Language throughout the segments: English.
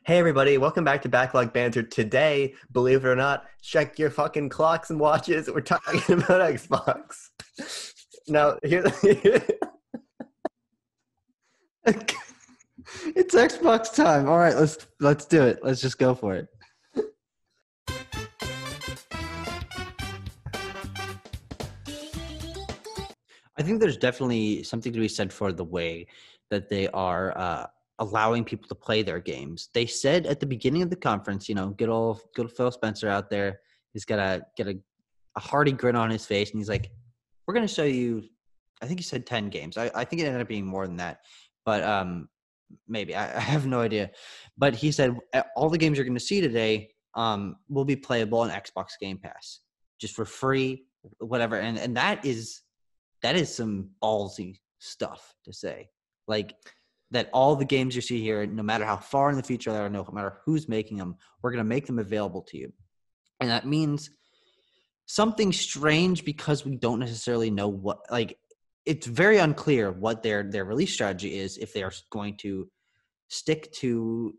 Hey everybody, welcome back to Backlog Banter. Today, believe it or not, check your fucking clocks and watches. We're talking about Xbox. Now, here It's Xbox time. All right, let's do it. Let's just go for it. I think there's definitely something to be said for the way that they are allowing people to play their games. They said at the beginning of the conference, good old Phil Spencer out there, he's got a hearty grin on his face, and he's like, "We're going to show you." I think he said 10 games. I think it ended up being more than that, but maybe I have no idea. But he said all the games you're going to see today will be playable on Xbox Game Pass, just for free, whatever. And that is some ballsy stuff to say. Like that all the games you see here, no matter how far in the future they are, no matter who's making them, we're going to make them available to you. And that means something strange because we don't necessarily know what, like, it's very unclear what their release strategy is, if they are going to stick to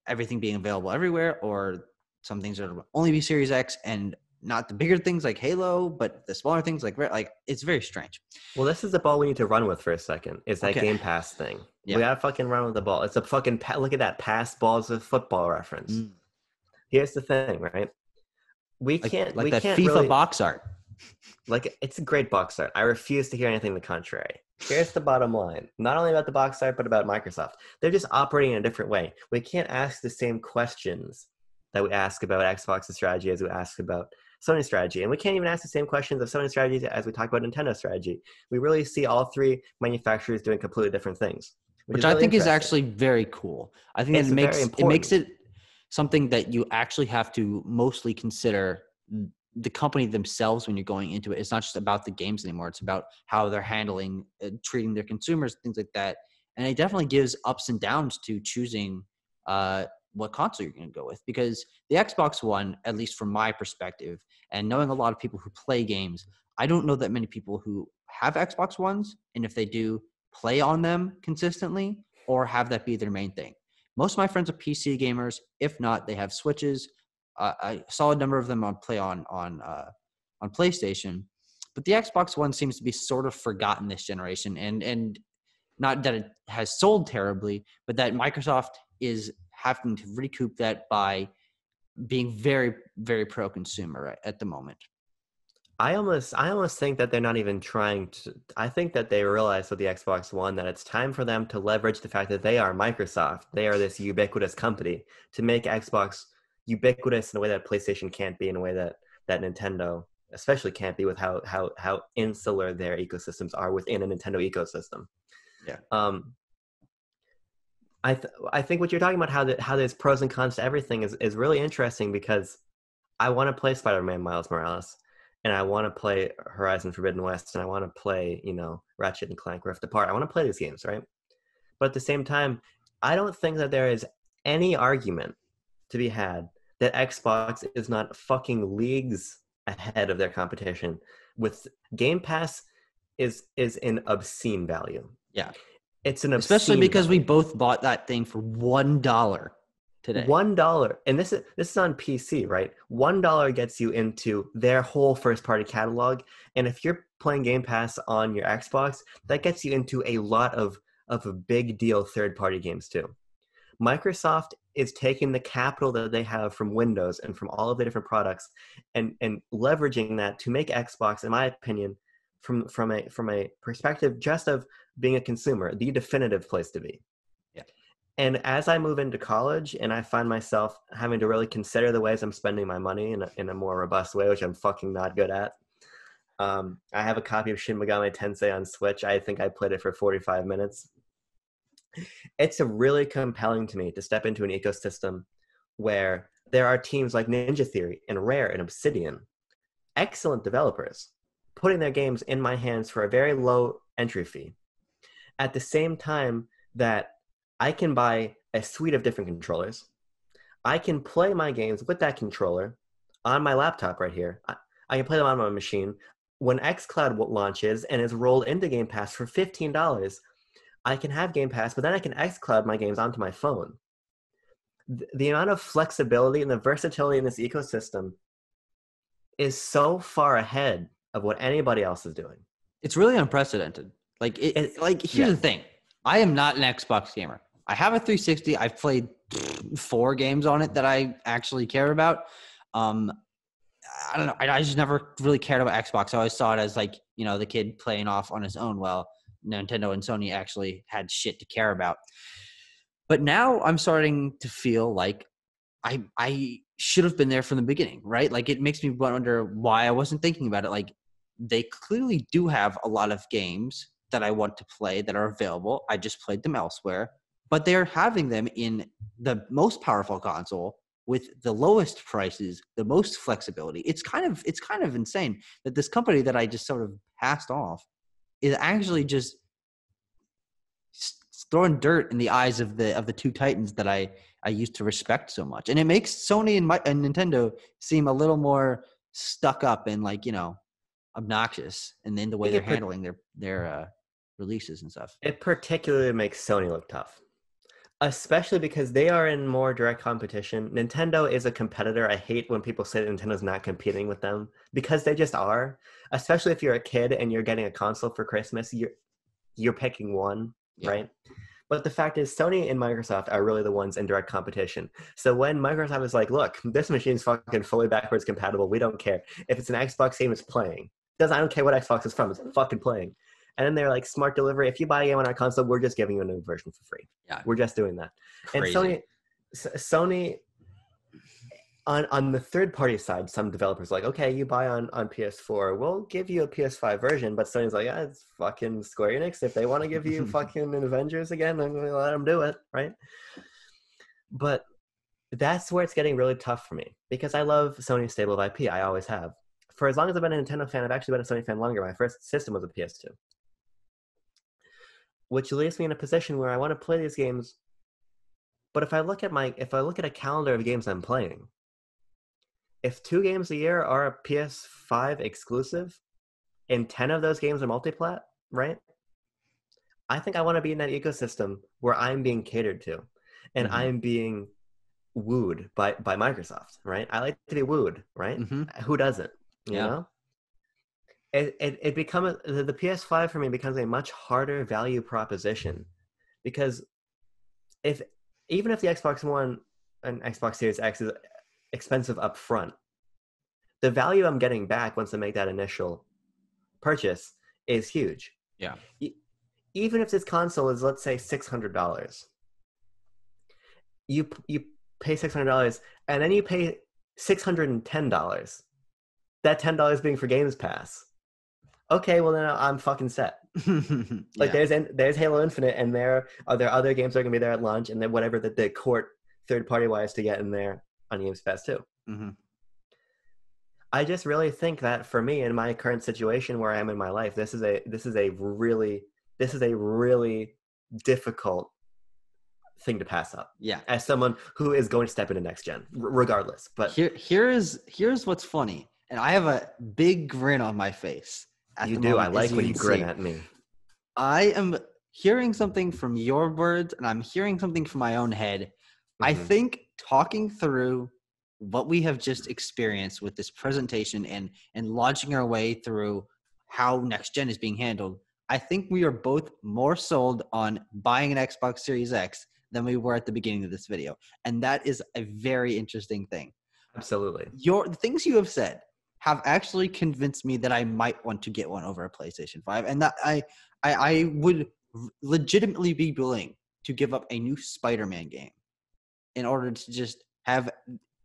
everything being available everywhere, or some things that will only be Series X and not the bigger things like Halo, but the smaller things like it's very strange. well, this is the ball we need to run with for a second. Is that Okay. Game Pass thing? Yeah. We gotta fucking run with the ball. It's a fucking look at that pass balls of football reference. Mm. Here's the thing, right? We Like can't that FIFA really box art. like it's a great box art. I refuse to hear anything to the contrary. Here's the bottom line. Not only about the box art, but about Microsoft. They're just operating in a different way. We can't ask the same questions that we ask about Xbox's strategy as we ask about Sony's strategy. And we can't even ask the same questions of Sony's strategy as we talk about Nintendo's strategy. We really see all three manufacturers doing completely different things. Which Is I really think is interesting. actually very cool. I think It's that very it makes important. it something that you actually have to mostly consider the company themselves when you're going into it. It's not just about the games anymore. It's about how they're handling, treating their consumers, things like that. And it definitely gives ups and downs to choosing what console you're going to go with. Because the Xbox One, at least from my perspective, and knowing a lot of people who play games, I don't know that many people who have Xbox Ones, and if they do, play on them consistently or have that be their main thing. Most of my friends are PC gamers. If not, they have Switches. I saw a number of them on PlayStation, but the Xbox One seems to be sort of forgotten this generation, and not that it has sold terribly, but that Microsoft is having to recoup that by being very, very pro-consumer at the moment. I almost think that they're not even trying to. I think that they realize with the Xbox One that it's time for them to leverage the fact that they are Microsoft. They are this ubiquitous company to make Xbox ubiquitous in a way that PlayStation can't be, in a way that Nintendo especially can't be, with how insular their ecosystems are within a Nintendo ecosystem. Yeah. I think what you're talking about, how there's pros and cons to everything, is really interesting, because I want to play Spider-Man Miles Morales, and I want to play Horizon Forbidden West, and I want to play, Ratchet and Clank Rift Apart. I want to play these games, right? But at the same time, I don't think that there is any argument to be had that Xbox is not fucking leagues ahead of their competition. With Game Pass is an obscene value. Yeah. It's an Especially obscene because we value. both bought that thing for $1 today. $1, and this is on PC, right? $1 gets you into their whole first party catalog, and if you're playing Game Pass on your Xbox, that gets you into a lot of a big deal third party games too. Microsoft is taking the capital that they have from Windows and from all of the different products, and leveraging that to make Xbox, in my opinion, from a perspective just of being a consumer, the definitive place to be. Yeah. And as I move into college and I find myself having to really consider the ways I'm spending my money in a more robust way, which I'm fucking not good at. I have a copy of Shin Megami Tensei on Switch. I think I played it for 45 minutes. It's a really compelling to me to step into an ecosystem where there are teams like Ninja Theory and Rare and Obsidian, excellent developers, putting their games in my hands for a very low entry fee. At the same time that I can buy a suite of different controllers. I can play my games with that controller on my laptop right here. I can play them on my machine. When xCloud launches and is rolled into Game Pass for $15, I can have Game Pass, but then I can xCloud my games onto my phone. the amount of flexibility and the versatility in this ecosystem is so far ahead of what anybody else is doing. It's really unprecedented. Here's the thing. I am not an Xbox gamer. I have a 360. I've played 4 games on it that I actually care about. I don't know. I just never really cared about Xbox. I always saw it as the kid playing off on his own, while Nintendo and Sony actually had shit to care about. But now I'm starting to feel like I should have been there from the beginning, right? Like, it makes me wonder why I wasn't thinking about it. Like, they clearly do have a lot of games that I want to play that are available. I just played them elsewhere, but they're having them in the most powerful console with the lowest prices, the most flexibility. It's kind of insane that this company that I just sort of passed off is actually just throwing dirt in the eyes of the two titans that I used to respect so much. And it makes Sony and Nintendo seem a little more stuck up and obnoxious, and then the way they're handling their releases and stuff. It particularly makes Sony look tough, especially because they are in more direct competition. Nintendo is a competitor. I hate when people say that Nintendo's not competing with them, because they just are. Especially if you're a kid and you're getting a console for Christmas, you're picking one, right? But the fact is, Sony and Microsoft are really the ones in direct competition. So when Microsoft is like, look, this machine's fucking fully backwards compatible, we don't care. If it's an Xbox game, it's playing. I don't care what Xbox is from, it's fucking playing. And then they're like, smart delivery. If you buy a game on our console, we're just giving you a new version for free. Yeah. We're just doing that. Crazy. And Sony on the third-party side, some developers are like, okay, you buy on PS4, we'll give you a PS5 version. But Sony's like, yeah, it's fucking Square Enix. If they want to give you fucking Avengers again, I'm going to let them do it, right? But that's where it's getting really tough for me, because I love Sony's stable of IP. I always have. For as long as I've been a Nintendo fan, I've actually been a Sony fan longer. My first system was a PS2. Which leaves me in a position where I want to play these games. But if I look at a calendar of games I'm playing, if 2 games a year are a PS5 exclusive, and 10 of those games are multiplat, right? I think I want to be in that ecosystem where I'm being catered to, and I'm being wooed by Microsoft, right? I like to be wooed, right? Who doesn't? You know? It becomes the PS5 for me becomes a much harder value proposition, because even if the Xbox One and Xbox Series X is expensive up front, the value I'm getting back once I make that initial purchase is huge. Yeah. Even if this console is, let's say, $600, you pay $600 and then you pay $610. That $10 being for Games Pass. Okay, well then I'm fucking set. There's Halo Infinite, and there are other games that are gonna be there at launch, and then whatever the court third party wise to get in there on Games Pass too. I just really think that for me, in my current situation where I am in my life, this is a really difficult thing to pass up. Yeah, as someone who is going to step into next gen, regardless. But here's what's funny, and I have a big grin on my face. You do. I like when you grin at me. I am hearing something from your words, and I'm hearing something from my own head. I think talking through what we have just experienced with this presentation and launching our way through how next gen is being handled, I think we are both more sold on buying an Xbox Series X than we were at the beginning of this video. And that is a very interesting thing. Absolutely. The things you have said have actually convinced me that I might want to get one over a PlayStation 5, and that I would legitimately be willing to give up a new Spider-Man game in order to just have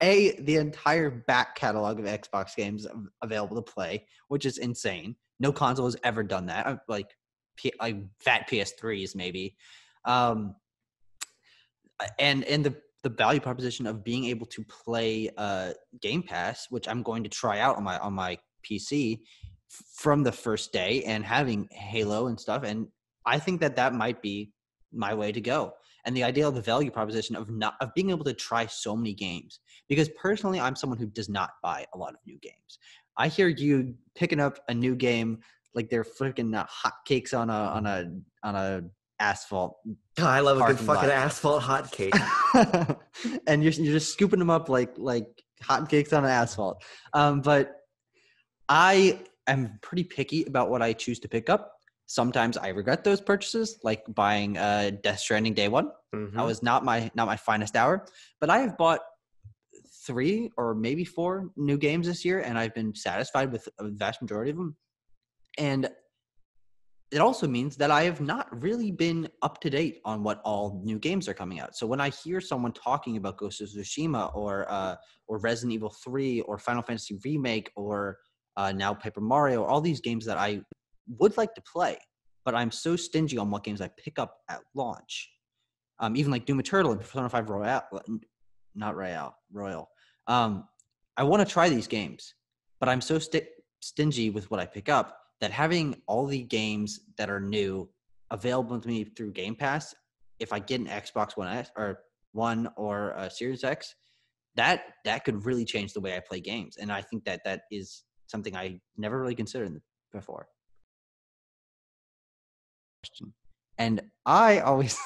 the entire back catalog of Xbox games available to play, which is insane. No console has ever done that. Like fat PS3s maybe, and the value proposition of being able to play Game Pass, which I'm going to try out on my PC from the first day, and having Halo and stuff. And I think that might be my way to go. And the idea of the value proposition of being able to try so many games, because personally, I'm someone who does not buy a lot of new games. I hear you picking up a new game like they're freaking hotcakes on a asphalt God, I love a good parking fucking lot. asphalt hotcake. And you're just scooping them up like hotcakes on asphalt. But I am pretty picky about what I choose to pick up. Sometimes I regret those purchases, like buying Death Stranding Day One. That Mm-hmm. was not my finest hour. But I have bought 3 or maybe 4 new games this year, and I've been satisfied with a vast majority of them. And it also means that I have not really been up to date on what all new games are coming out. So when I hear someone talking about Ghost of Tsushima or Resident Evil 3 or Final Fantasy Remake or now Paper Mario, all these games that I would like to play, but I'm so stingy on what games I pick up at launch. Even like Doom Eternal and Persona 5 Royal, not Royale, Royal. I want to try these games, but I'm so stingy with what I pick up that having all the games that are new available to me through Game Pass, if I get an Xbox One or a Series X, that could really change the way I play games. And I think that is something I never really considered before. And I always